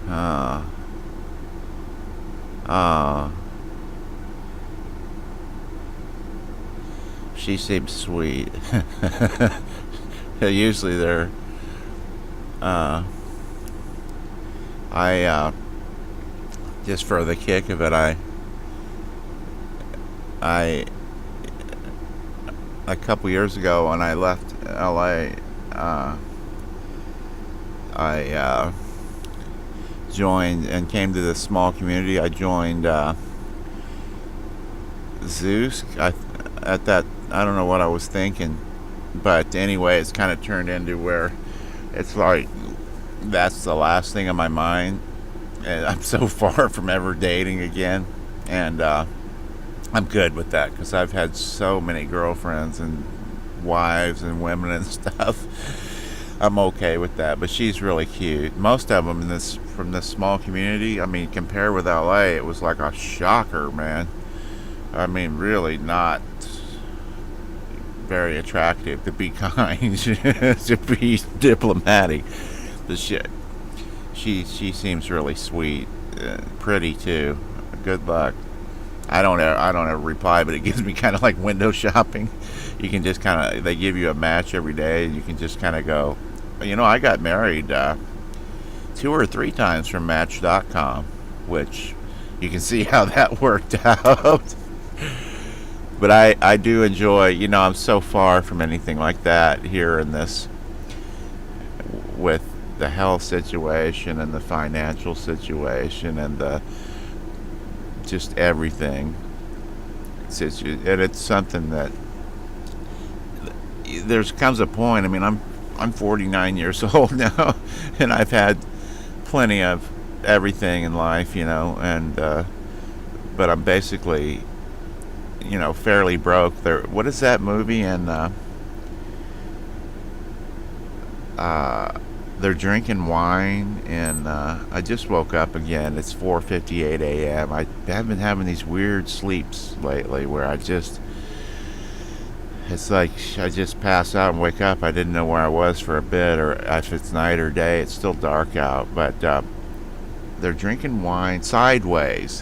Uh, uh, she seems sweet. Usually they're, uh, just for the kick of it, I, a couple years ago when I left LA, I joined and came to this small community. I joined Zeus. At that, I don't know what I was thinking, but anyway, it's kind of turned into where it's like that's the last thing on my mind, and I'm so far from ever dating again, and I'm good with that because I've had so many girlfriends and wives and women and stuff. I'm okay with that, but she's really cute. Most of them in this from this small community. I mean, compared with LA, it was like a shocker, man. I mean, really not very attractive, to be kind, to be diplomatic. But she seems really sweet, pretty too. Good luck. I don't ever reply, but it gives me kind of like window shopping. You can just kind of they give you a match every day. You can just kind of go. You know, I got married 2 or 3 times from Match.com, which you can see how that worked out. But I do enjoy. You know, I'm so far from anything like that here in this with the health situation and the financial situation and the just everything. And it's something that there's comes a point. I mean, I'm 49 years old now, and I've had plenty of everything in life, you know, and but I'm basically, you know, fairly broke. There, what is that movie? And they're drinking wine, and I just woke up again. It's 4:58 a.m. I have been having these weird sleeps lately where it's like I just pass out and wake up. I didn't know where I was for a bit, or if it's night or day. It's still dark out, but they're drinking wine sideways.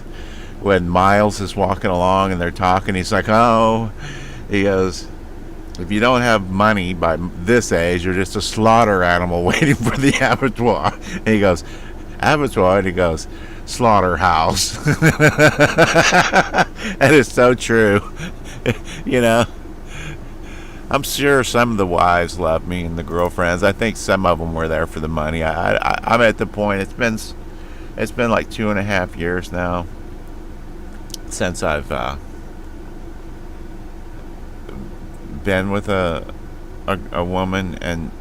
When Miles is walking along and they're talking, he's like, "Oh," he goes, "If you don't have money by this age, you're just a slaughter animal waiting for the abattoir." And he goes, "Abattoir," and he goes, "Slaughterhouse." And it's so true, you know. I'm sure some of the wives love me and the girlfriends. I think some of them were there for the money. I'm at the point. It's been like 2.5 years now since I've been with a woman, and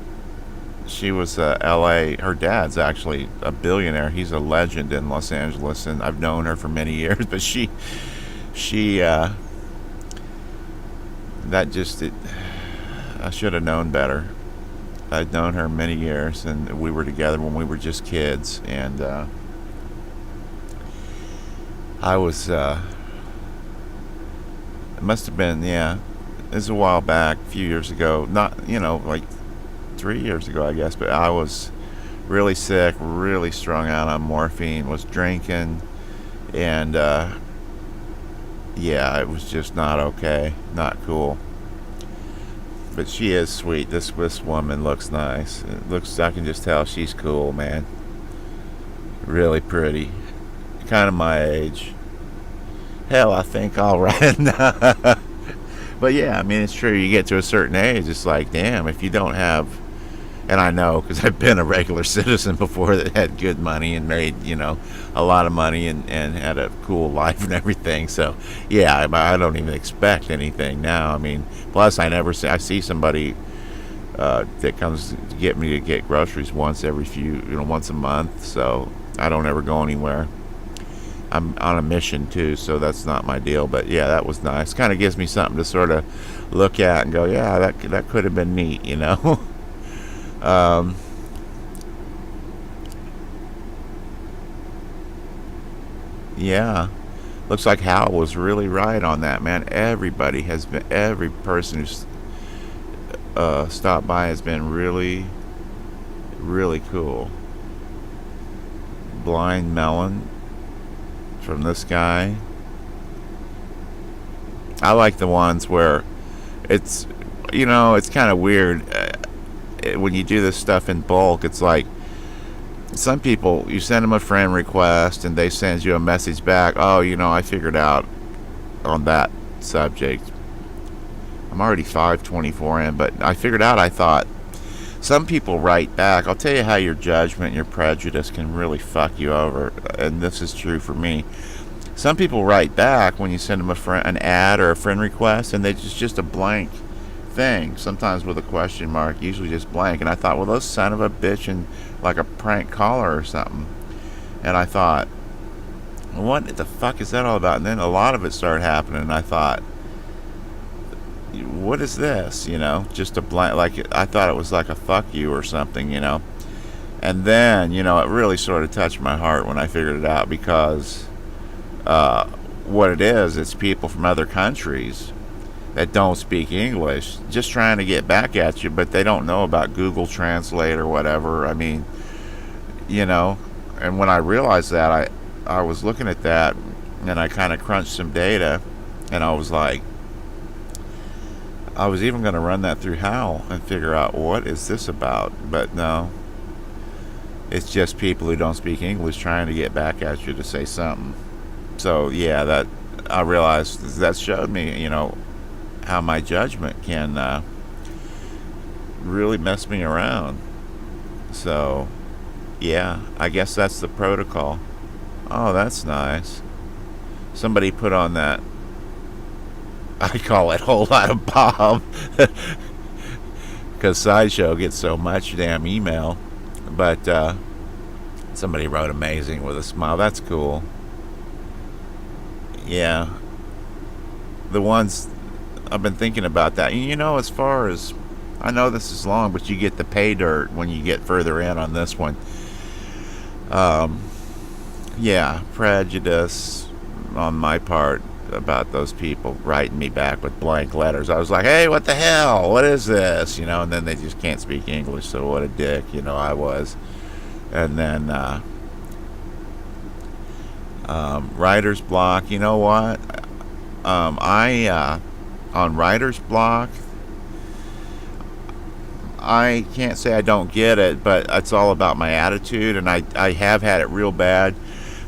she was L.A. Her dad's actually a billionaire. He's a legend in Los Angeles, and I've known her for many years. But she that just I should have known better. I'd known her many years, and we were together when we were just kids, and I was it must have been, yeah, it was a while back, a few years ago, not, you know, like 3 years ago, I guess, but I was really sick, really strung out on morphine, was drinking, and yeah, it was just not okay, not cool. But she is sweet. This woman looks nice. It looks, I can just tell she's cool, man. Really pretty. Kind of my age. Hell, I think all right. But yeah, I mean, it's true. You get to a certain age, it's like, damn, if you don't have, and I know because I've been a regular citizen before that had good money and made, you know, a lot of money and had a cool life and everything. So yeah, I don't even expect anything now. I mean, plus I see somebody that comes to get me to get groceries once once a month. So I don't ever go anywhere. I'm on a mission too, so that's not my deal. But yeah, that was nice. Kind of gives me something to sort of look at and go, yeah, that could have been neat, you know. um, yeah, looks like Hal was really right on that, man. Every person who's stopped by has been really, really cool. Blind melon from this guy. I like the ones where it's, it's kind of weird when you do this stuff in bulk. It's like some people, you send them a friend request and they send you a message back. Oh, I figured out on that subject. I'm already 5:24 in, but I figured out. I thought some people write back. I'll tell you how your judgment and your prejudice can really fuck you over, and this is true for me. Some people write back when you send them an ad or a friend request, and they just a blank thing, sometimes with a question mark, usually just blank. And I thought, well, those son of a bitch, and like a prank caller or something. And I thought, what the fuck is that all about? And then a lot of it started happening, and I thought, what is this? Just a blank, like I thought it was like a fuck you or something, And then, it really sort of touched my heart when I figured it out, because what it is, it's people from other countries that don't speak English just trying to get back at you, but they don't know about Google Translate or whatever. I mean, and when I realized that, I was looking at that, and I kind of crunched some data, and I was like, I was even going to run that through Hal and figure out what is this about, but no, it's just people who don't speak English trying to get back at you to say something. So yeah, that I realized that showed me, how my judgment can really mess me around. So yeah, I guess that's the protocol. Oh, that's nice. Somebody put on that, I call it whole lot of Bob, because Sideshow gets so much damn email. But somebody wrote amazing with a smile. That's cool. Yeah. The ones, I've been thinking about that. As far as, I know this is long, but you get the pay dirt when you get further in on this one. Yeah, prejudice on my part about those people writing me back with blank letters. I was like, hey, what the hell? What is this? And then they just can't speak English, so what a dick, I was. And then writer's block, you know what? I on writer's block, I can't say I don't get it, but it's all about my attitude, and I have had it real bad.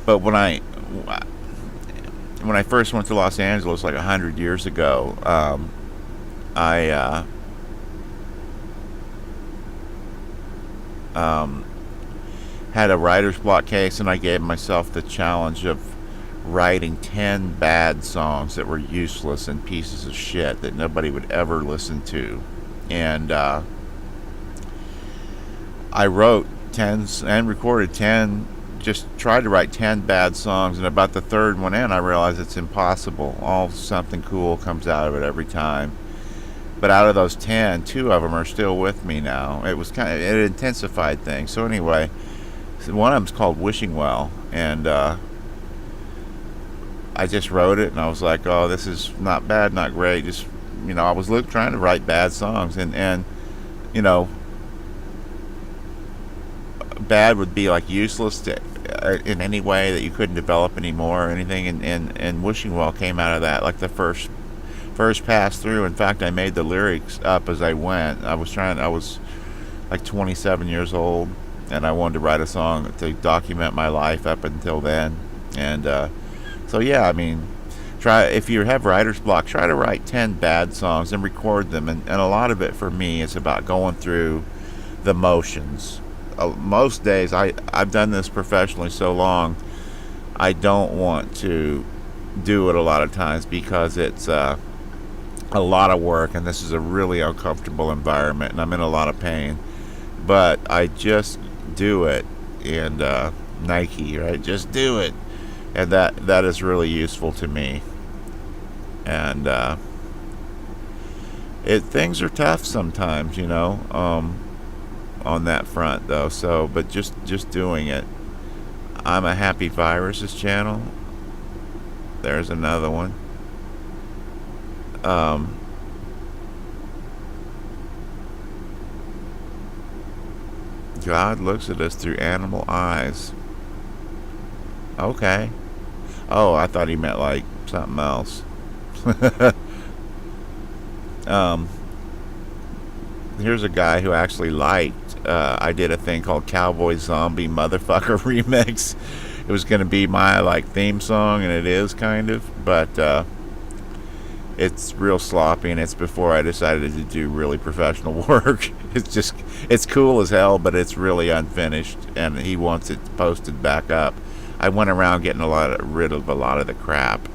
But when I first went to Los Angeles like 100 years ago, I had a writer's block case, and I gave myself the challenge of writing 10 bad songs that were useless and pieces of shit that nobody would ever listen to. And I wrote 10 and recorded 10, just tried to write 10 bad songs, and about the third one in, I realized it's impossible. Something cool comes out of it every time. But out of those 10, 2 of them are still with me now. It was it intensified things. So anyway, one of them's called Wishing Well, and I just wrote it, and I was like, oh, this is not bad, not great. Just, I was trying to write bad songs, and bad would be like useless to, in any way that you couldn't develop anymore or anything, and Wishing Well came out of that, like the first pass through. In fact, I made the lyrics up as I went. I was like 27 years old, and I wanted to write a song to document my life up until then. And so yeah, I mean, if you have writer's block, try to write 10 bad songs and record them. And a lot of it for me is about going through the motions. Most days, I've done this professionally so long, I don't want to do it a lot of times, because it's a lot of work, and this is a really uncomfortable environment, and I'm in a lot of pain. But I just do it, and Nike, right? Just do it, and that is really useful to me. And things are tough sometimes, on that front, though. So, but just doing it. I'm a Happy Viruses channel. There's another one. God looks at us through animal eyes. Okay. Oh, I thought he meant like something else. um, Here's a guy who actually liked. I did a thing called Cowboy Zombie Motherfucker Remix. It was going to be my like theme song, and it is kind of, but it's real sloppy, and it's before I decided to do really professional work. It's cool as hell, but it's really unfinished, and he wants it posted back up. I went around getting rid of a lot of the crap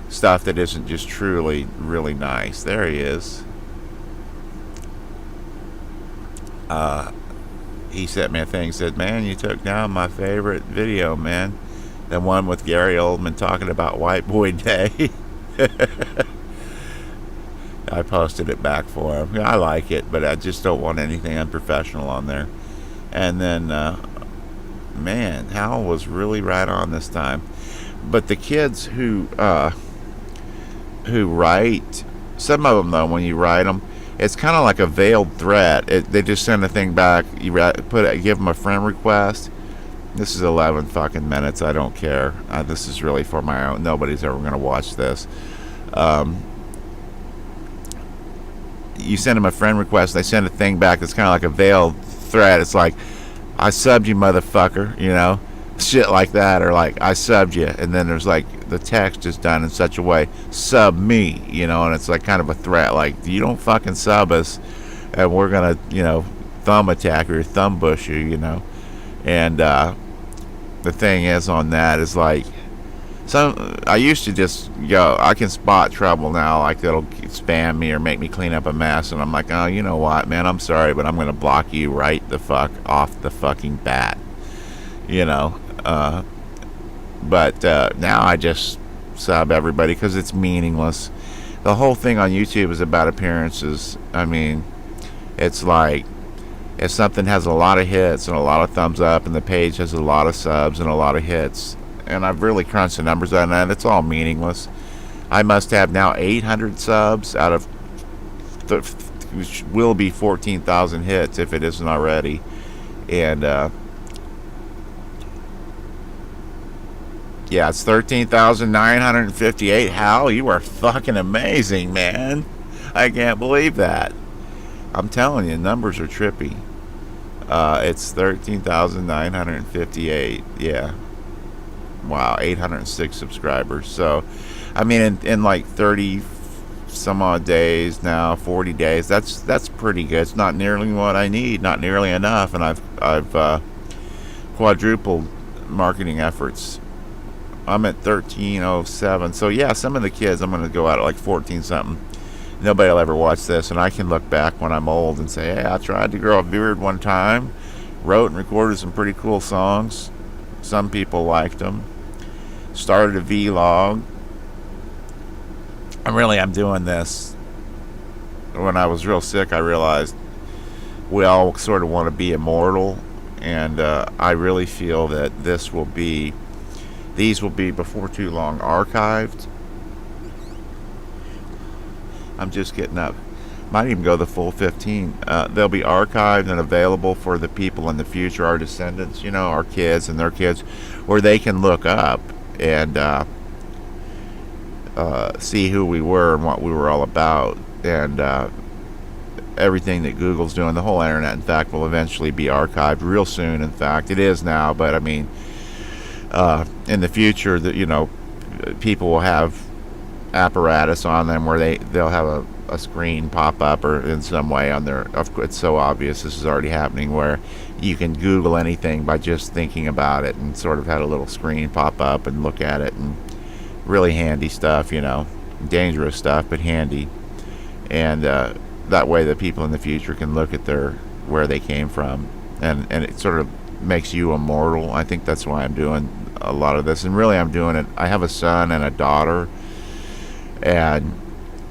stuff that isn't just truly really nice. There he is. He sent me a thing, said, man, you took down my favorite video, man. The one with Gary Oldman talking about White Boy Day. I posted it back for him. I like it, but I just don't want anything unprofessional on there. And then, man, Hal was really right on this time. But the kids who write, some of them, though, when you write them, it's kind of like a veiled threat. They just send a thing back. You give them a friend request. This is 11 fucking minutes. I don't care. This is really for my own. Nobody's ever going to watch this. You send them a friend request. They send a thing back that's kind of like a veiled threat. It's like, I subbed you, motherfucker. You know, shit like that, or like, I subbed you. And then there's like, the text is done in such a way, sub me, you know, and it's like kind of a threat, like, you don't fucking sub us and we're gonna, you know, thumb attack or thumb bush you, you know. And the thing is on that is like, I used to just go, I can spot trouble now, like that'll spam me or make me clean up a mess, and I'm like, oh, you know what, man, I'm sorry, but I'm gonna block you right the fuck off the fucking bat, you know. But now I just sub everybody because it's meaningless. The whole thing on YouTube is about appearances. I mean, it's like, if something has a lot of hits and a lot of thumbs up, and the page has a lot of subs and a lot of hits, and I've really crunched the numbers on that, it's all meaningless. I must have now 800 subs out of which will be 14,000 hits if it isn't already. And yeah, it's 13,958. Hal, you are fucking amazing, man. I can't believe that. I'm telling you, numbers are trippy. It's 13,958. Yeah. Wow, 806 subscribers. So, I mean, in like 30 some odd days now, 40 days, that's pretty good. It's not nearly what I need, not nearly enough, and I've quadrupled marketing efforts. I'm at 1307. So yeah, some of the kids, I'm going to go out at like 14 something. Nobody will ever watch this, and I can look back when I'm old and say, hey, I tried to grow a beard one time, wrote and recorded some pretty cool songs. Some people liked them. Started a vlog. I'm doing this. When I was real sick, I realized we all sort of want to be immortal, and I really feel that these will be before too long archived. I'm just getting up. Might even go the full 15. They'll be archived and available for the people in the future, our descendants, you know, our kids and their kids, where they can look up and see who we were and what we were all about, and everything that Google's doing. The whole internet, in fact, will eventually be archived real soon. In fact, it is now, but I mean, in the future, that, you know, people will have apparatus on them where they'll have a screen pop up or in some way on their, it's so obvious this is already happening, where you can Google anything by just thinking about it, and sort of had a little screen pop up and look at it, and really handy stuff, you know, dangerous stuff, but handy. And that way the people in the future can look at where they came from, and it sort of makes you immortal. I think that's why I'm doing a lot of this, and really I'm doing it. I have a son and a daughter, and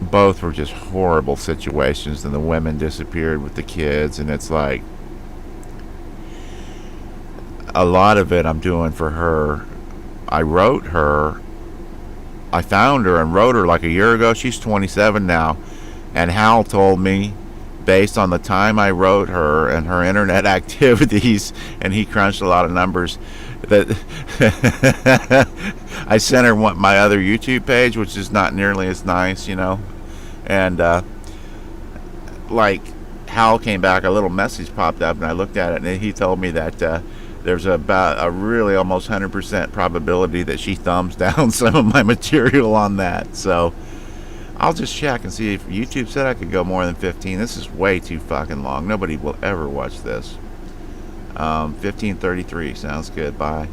both were just horrible situations, and the women disappeared with the kids, and it's like, a lot of it I'm doing for her. I found her and wrote her like a year ago. She's 27 now, and Hal told me based on the time I wrote her and her internet activities, and he crunched a lot of numbers. That I sent her my other YouTube page, which is not nearly as nice, and like Hal came back, a little message popped up, and I looked at it, and he told me that there's about a really almost 100% probability that she thumbs down some of my material on that. So I'll just check and see if YouTube said I could go more than 15. This is way too fucking long. Nobody will ever watch this. 15:33 sounds good. Bye.